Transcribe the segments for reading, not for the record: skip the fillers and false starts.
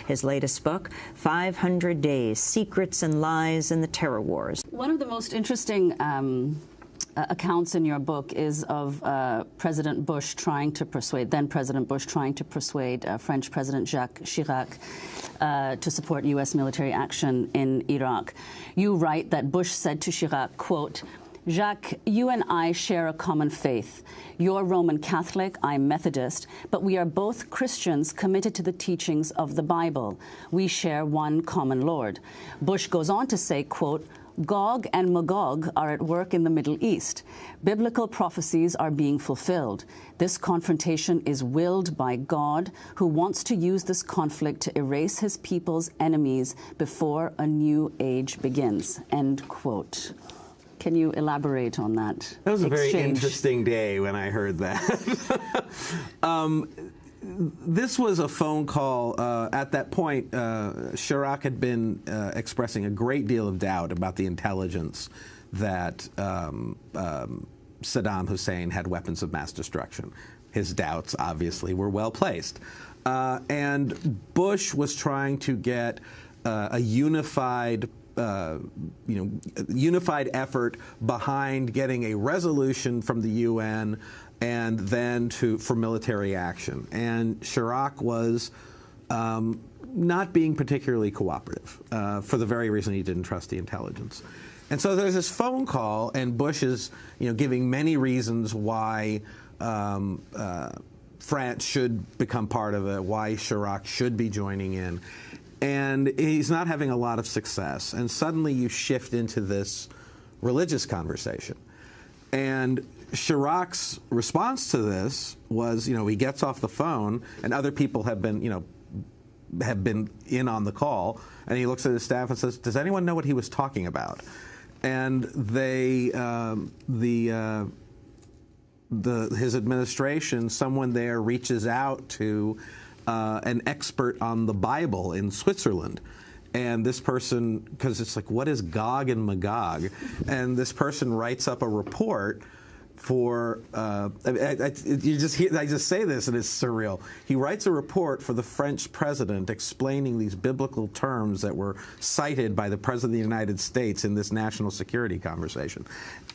His latest book, 500 Days, Secrets and Lies in the Terror Wars. One of the most interesting accounts in your book is of President Bush trying to persuade, then President Bush trying to persuade French President Jacques Chirac to support U.S. military action in Iraq. You write that Bush said to Chirac, quote, "Jacques, you and I share a common faith. You're Roman Catholic, I'm Methodist, but we are both Christians committed to the teachings of the Bible. We share one common Lord." Bush goes on to say, quote, "Gog and Magog are at work in the Middle East. Biblical prophecies are being fulfilled. This confrontation is willed by God, who wants to use this conflict to erase his people's enemies before a new age begins." End quote. Can you elaborate on that? That was a exchange? very interesting day when I heard that. This was a phone call. At that point, Chirac had been expressing a great deal of doubt about the intelligence that Saddam Hussein had weapons of mass destruction. His doubts, obviously, were well placed. And Bush was trying to get a unified unified effort behind getting a resolution from the UN and then for military action. And Chirac was not being particularly cooperative for the very reason he didn't trust the intelligence. And so there's this phone call, and Bush is giving many reasons why France should become part of it, why Chirac should be joining in. And he's not having a lot of success. And suddenly you shift into this religious conversation. And Chirac's response to this was, he gets off the phone, and other people have been in on the call, and he looks at his staff and says, "Does anyone know what he was talking about?" And his administration, someone there reaches out to an expert on the Bible in Switzerland. And this person, because it's like, what is Gog and Magog? And this person writes up a report for, I just say this and it's surreal. He writes a report for the French president explaining these biblical terms that were cited by the President of the United States in this national security conversation.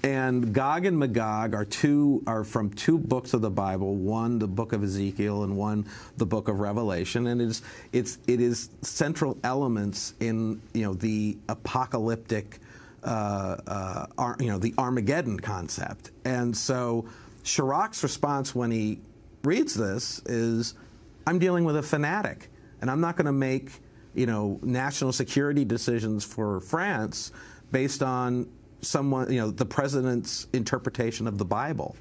And Gog and Magog are from two books of the Bible, one the book of Ezekiel and one the book of Revelation, and it is central elements in the apocalyptic the Armageddon concept. And so Chirac's response when he reads this is, I'm dealing with a fanatic, and I'm not going to make national security decisions for France based on the president's interpretation of the Bible.